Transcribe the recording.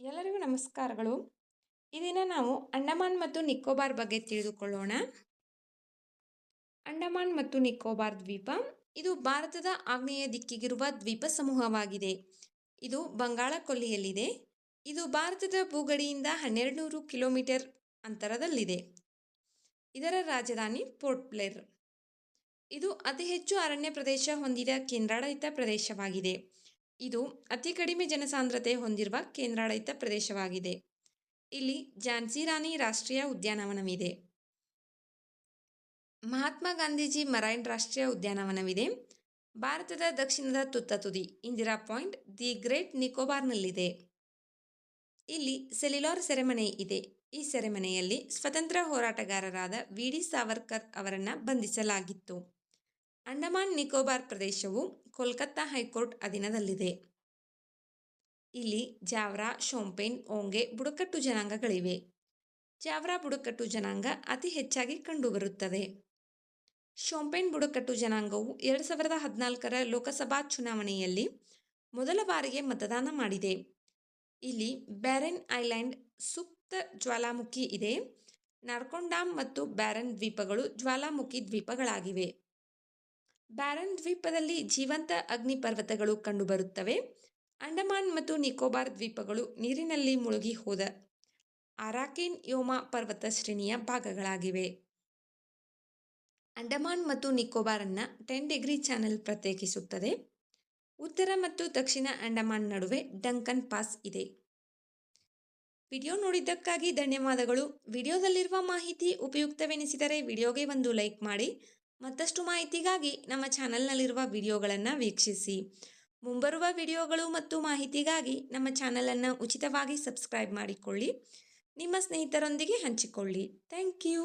ಎಲ್ಲರಿಗೂ ನಮಸ್ಕಾರಗಳು. ಈ ದಿನ ನಾವು ಅಂಡಮಾನ್ ಮತ್ತು ನಿಕೋಬಾರ್ ಬಗ್ಗೆ ತಿಳಿದುಕೊಳ್ಳೋಣ. ಅಂಡಮಾನ್ ಮತ್ತು ನಿಕೋಬಾರ್ ದ್ವೀಪ ಇದು ಭಾರತದ ಆಗ್ನೇಯ ದಿಕ್ಕಿಗಿರುವ ದ್ವೀಪ ಸಮೂಹವಾಗಿದೆ. ಇದು ಬಂಗಾಳ ಕೊಲ್ಲಿಯಲ್ಲಿದೆ. ಇದು ಭಾರತದ ಭೂಗಡಿಯಿಂದ 1200 ಕಿಲೋಮೀಟರ್ ಅಂತರದಲ್ಲಿದೆ. ಇದರ ರಾಜಧಾನಿ ಪೋರ್ಟ್ ಬ್ಲೇರ್. ಇದು ಅತಿ ಹೆಚ್ಚು ಅರಣ್ಯ ಪ್ರದೇಶ ಹೊಂದಿದ ಕೇಂದ್ರಾಡಳಿತ ಪ್ರದೇಶವಾಗಿದೆ. ಇದು ಅತಿ ಕಡಿಮೆ ಜನಸಾಂದ್ರತೆ ಹೊಂದಿರುವ ಕೇಂದ್ರಾಡಳಿತ ಪ್ರದೇಶವಾಗಿದೆ. ಇಲ್ಲಿ ಝಾನ್ಸಿ ರಾಣಿ ರಾಷ್ಟ್ರೀಯ ಉದ್ಯಾನವನವಿದೆ. ಮಹಾತ್ಮ ಗಾಂಧೀಜಿ ಮರೈನ್ ರಾಷ್ಟ್ರೀಯ ಉದ್ಯಾನವನವಿದೆ. ಭಾರತದ ದಕ್ಷಿಣದ ತುತ್ತ ತುದಿ ಇಂದಿರಾ ಪಾಯಿಂಟ್ ದಿ ಗ್ರೇಟ್ ನಿಕೋಬಾರ್ನಲ್ಲಿದೆ. ಇಲ್ಲಿ ಸೆಲ್ಯುಲಾರ್ ಸೆರೆಮನೆ ಇದೆ. ಈ ಸೆರೆಮನೆಯಲ್ಲಿ ಸ್ವತಂತ್ರ ಹೋರಾಟಗಾರರಾದ ವಿ.ಡಿ. ಸಾವರ್ಕರ್ ಅವರನ್ನು ಬಂಧಿಸಲಾಗಿತ್ತು. ಅಂಡಮಾನ್ ನಿಕೋಬಾರ್ ಪ್ರದೇಶವು ಕೋಲ್ಕತ್ತಾ ಹೈಕೋರ್ಟ್ ಅಧೀನದಲ್ಲಿದೆ. ಇಲ್ಲಿ ಜಾವ್ರಾ, ಶೋಂಪೇನ್, ಓಂಗೆ ಬುಡಕಟ್ಟು ಜನಾಂಗಗಳಿವೆ. ಜಾವ್ರಾ ಬುಡಕಟ್ಟು ಜನಾಂಗ ಅತಿ ಹೆಚ್ಚಾಗಿ ಕಂಡುಬರುತ್ತದೆ. ಶೋಂಪೇನ್ ಬುಡಕಟ್ಟು ಜನಾಂಗವು 2014ರ ಲೋಕಸಭಾ ಚುನಾವಣೆಯಲ್ಲಿ ಮೊದಲ ಬಾರಿಗೆ ಮತದಾನ ಮಾಡಿದೆ. ಇಲ್ಲಿ ಬ್ಯಾರೆನ್ ಐಲ್ಯಾಂಡ್ ಸುಪ್ತ ಜ್ವಾಲಾಮುಖಿ ಇದೆ. ನಾರ್ಕೋಂಡಾಮ್ ಮತ್ತು ಬ್ಯಾರನ್ ದ್ವೀಪಗಳು ಜ್ವಾಲಾಮುಖಿ ದ್ವೀಪಗಳಾಗಿವೆ. ಬ್ಯಾರನ್ ದ್ವೀಪದಲ್ಲಿ ಜೀವಂತ ಅಗ್ನಿಪರ್ವತಗಳು ಕಂಡುಬರುತ್ತವೆ. ಅಂಡಮಾನ್ ಮತ್ತು ನಿಕೋಬಾರ್ ದ್ವೀಪಗಳು ನೀರಿನಲ್ಲಿ ಮುಳುಗಿ ಹೋದ ಅರಾಕೇನ್ ಯೋಮಾ ಪರ್ವತ ಶ್ರೇಣಿಯ ಭಾಗಗಳಾಗಿವೆ. ಅಂಡಮಾನ್ ಮತ್ತು ನಿಕೋಬಾರನ್ನು 10 ಡಿಗ್ರಿ ಚಾನೆಲ್ ಪ್ರತ್ಯೇಕಿಸುತ್ತದೆ. ಉತ್ತರ ಮತ್ತು ದಕ್ಷಿಣ ಅಂಡಮಾನ್ ನಡುವೆ ಡಂಕನ್ ಪಾಸ್ ಇದೆ. ವಿಡಿಯೋ ನೋಡಿದ್ದಕ್ಕಾಗಿ ಧನ್ಯವಾದಗಳು. ವಿಡಿಯೋದಲ್ಲಿರುವ ಮಾಹಿತಿ ಉಪಯುಕ್ತವೆನಿಸಿದರೆ ವಿಡಿಯೋಗೆ ಒಂದು ಲೈಕ್ ಮಾಡಿ. ಮತ್ತಷ್ಟು ಮಾಹಿತಿಗಾಗಿ ನಮ್ಮ ಚಾನಲ್ನಲ್ಲಿರುವ ವಿಡಿಯೋಗಳನ್ನು ವೀಕ್ಷಿಸಿ. ಮುಂಬರುವ ವಿಡಿಯೋಗಳು ಮತ್ತು ಮಾಹಿತಿಗಾಗಿ ನಮ್ಮ ಚಾನಲನ್ನು ಉಚಿತವಾಗಿ ಸಬ್ಸ್ಕ್ರೈಬ್ ಮಾಡಿಕೊಳ್ಳಿ. ನಿಮ್ಮ ಸ್ನೇಹಿತರೊಂದಿಗೆ ಹಂಚಿಕೊಳ್ಳಿ. Thank you.